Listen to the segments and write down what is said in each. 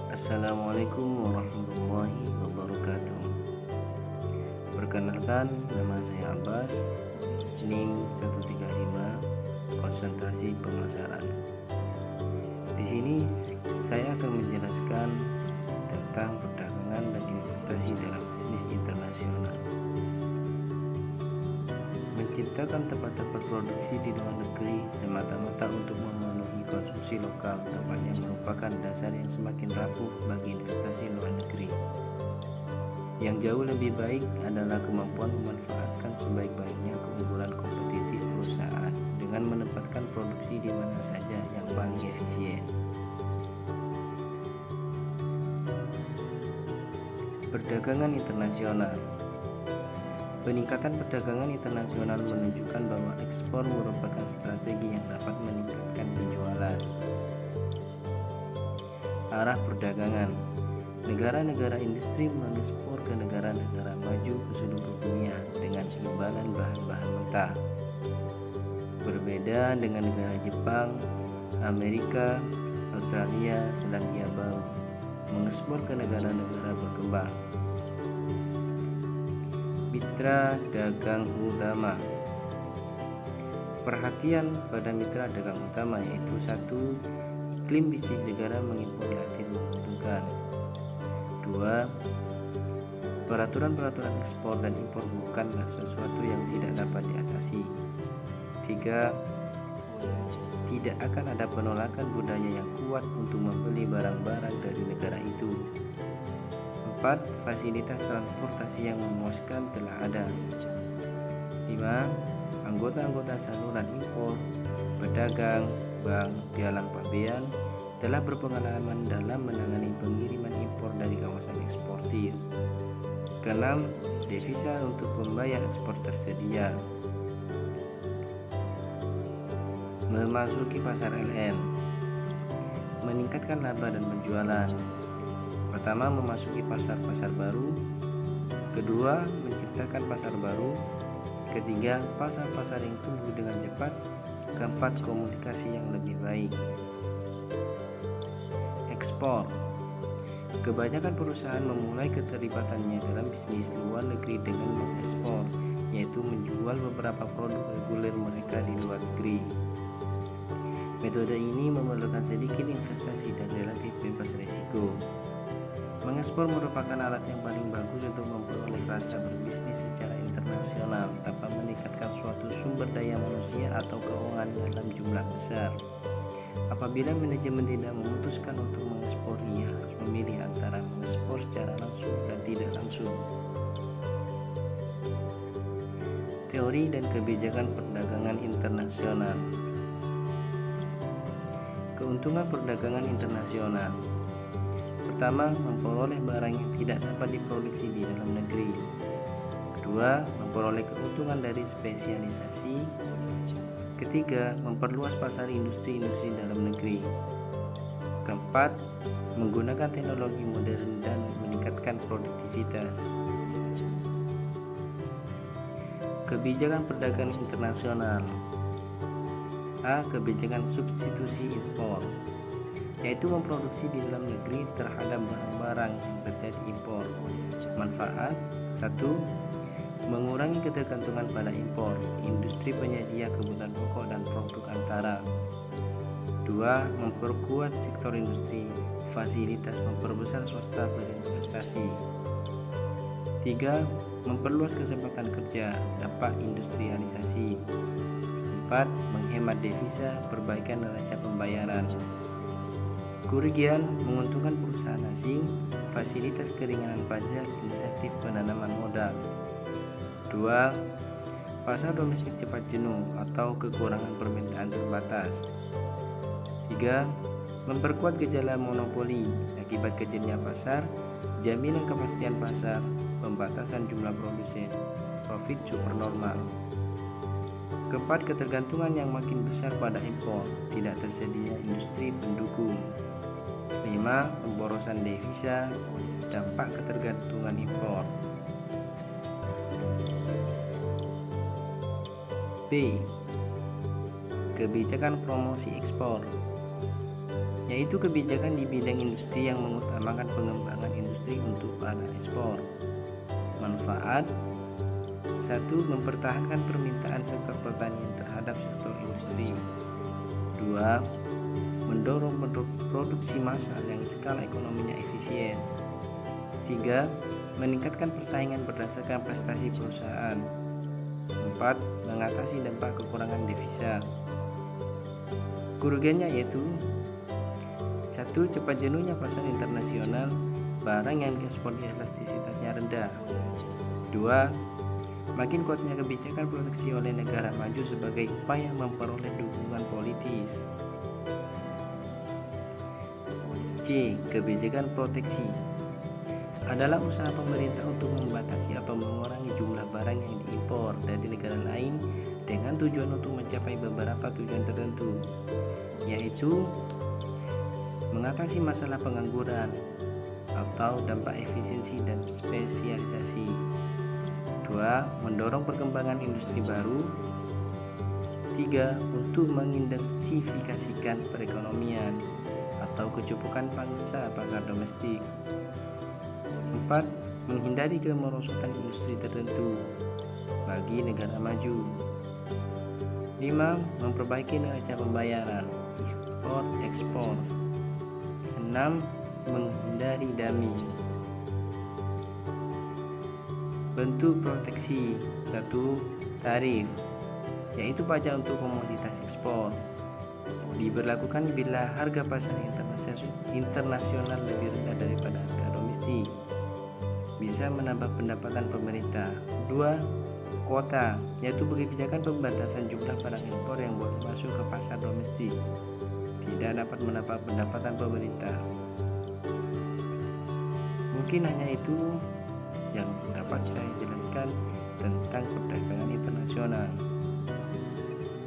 Assalamualaikum warahmatullahi wabarakatuh. Perkenalkan, nama saya Abbas, NIM 135, konsentrasi pemasaran. Di sini saya akan menjelaskan tentang perdagangan dan investasi dalam bisnis internasional. Menciptakan tempat-tempat produksi di luar negeri semata-mata untuk memenuhi konsumsi lokal tampaknya merupakan dasar yang semakin rapuh bagi investasi luar negeri. Yang jauh lebih baik adalah kemampuan memanfaatkan sebaik-baiknya keunggulan kompetitif perusahaan dengan menempatkan produksi di mana saja yang paling efisien. Perdagangan internasional. Peningkatan perdagangan internasional menunjukkan bahwa ekspor merupakan strategi yang dapat meningkatkan penjualan. Arah perdagangan. Negara-negara industri mengekspor ke negara-negara maju ke seluruh dunia dengan imbalan bahan-bahan mentah. Berbeda dengan negara Jepang, Amerika, Australia, Selandia Baru mengekspor ke negara-negara berkembang. Mitra dagang utama. Perhatian pada mitra dagang utama yaitu 1. Iklim bisnis negara mengimpor relatif menguntungkan. 2. Peraturan-peraturan ekspor dan impor bukanlah sesuatu yang tidak dapat diatasi. 3. Tidak akan ada penolakan budaya yang kuat untuk membeli barang-barang dari negara itu. 4. Fasilitas transportasi yang memuaskan telah ada. 5. Anggota-anggota saluran impor, pedagang, bank, pialang pabean telah berpengalaman dalam menangani pengiriman impor dari kawasan eksportir. 6. Devisa untuk pembayar ekspor tersedia. Memasuki pasar LN. Meningkatkan laba dan penjualan. Pertama, memasuki pasar-pasar baru. Kedua, menciptakan pasar baru. Ketiga, pasar-pasar yang tumbuh dengan cepat. Keempat, komunikasi yang lebih baik. Ekspor. Kebanyakan perusahaan memulai keterlibatannya dalam bisnis luar negeri dengan mengekspor, yaitu menjual beberapa produk reguler mereka di luar negeri. Metode ini memerlukan sedikit investasi dan relatif bebas risiko. Mengekspor merupakan alat yang paling bagus untuk memperoleh rasa berbisnis secara internasional tanpa meningkatkan suatu sumber daya manusia atau keuangan dalam jumlah besar. Apabila manajemen tidak memutuskan untuk mengekspor, ia harus memilih antara mengekspor secara langsung dan tidak langsung. Teori dan kebijakan perdagangan internasional. Keuntungan perdagangan internasional. Pertama, memperoleh barang yang tidak dapat diproduksi di dalam negeri. Kedua, memperoleh keuntungan dari spesialisasi. Ketiga, memperluas pasar industri-industri dalam negeri. Keempat, menggunakan teknologi modern dan meningkatkan produktivitas. Kebijakan perdagangan internasional. A. Kebijakan substitusi impor, yaitu memproduksi di dalam negeri terhadap barang-barang yang terjadi impor. Manfaat 1. Mengurangi ketergantungan pada impor, industri penyedia kebutuhan pokok dan produk antara. 2. Memperkuat sektor industri, fasilitas memperbesar swasta berinvestasi. 3. Memperluas kesempatan kerja, dampak industrialisasi. 4. Menghemat devisa, perbaikan neraca pembayaran. Kerugian, menguntungkan perusahaan asing, fasilitas keringanan pajak, insentif penanaman modal. 2. Pasar domestik cepat jenuh atau kekurangan permintaan terbatas. 3. Memperkuat gejala monopoli akibat kecilnya pasar, jaminan kepastian pasar, pembatasan jumlah produsen, profit supernormal. Keempat, ketergantungan yang makin besar pada impor, tidak tersedia industri pendukung. 5. Pemborosan devisa, dampak ketergantungan impor. B. Kebijakan promosi ekspor. yaitu kebijakan di bidang industri yang mengutamakan pengembangan industri untuk para ekspor. Manfaat: 1. Mempertahankan permintaan sektor pertanian terhadap sektor industri. 2. Mendorong produksi massal yang skala ekonominya efisien. 3. Meningkatkan persaingan berdasarkan prestasi perusahaan. 4. Mengatasi dampak kekurangan devisa. Kerugiannya yaitu: 1. Cepat jenuhnya pasar internasional, barang yang diekspor elastisitasnya rendah. 2. Makin kuatnya kebijakan proteksi oleh negara maju sebagai upaya memperoleh dukungan politis. C. Kebijakan proteksi adalah usaha pemerintah untuk membatasi atau mengurangi jumlah barang yang diimpor dari negara lain dengan tujuan untuk mencapai beberapa tujuan tertentu, yaitu mengatasi masalah pengangguran atau dampak efisiensi dan spesialisasi. 2. Mendorong perkembangan industri baru. 3. Untuk mengintensifikasikan perekonomian atau kecukupan pangsa pasar domestik. 4. Menghindari kemerosotan industri tertentu bagi negara maju. 5. Memperbaiki neraca pembayaran ekspor. 6. Menghindari dumping. Bentuk proteksi. 1. Tarif, yaitu pajak untuk komoditas ekspor, diberlakukan bila harga pasar internasional lebih rendah daripada harga domestik, bisa menambah pendapatan pemerintah. 2. Kuota, yaitu kebijakan pembatasan jumlah barang impor yang boleh masuk ke pasar domestik, tidak dapat menambah pendapatan pemerintah. Mungkin hanya itu yang dapat saya jelaskan tentang perdagangan internasional.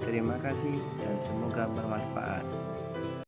Terima kasih dan semoga bermanfaat.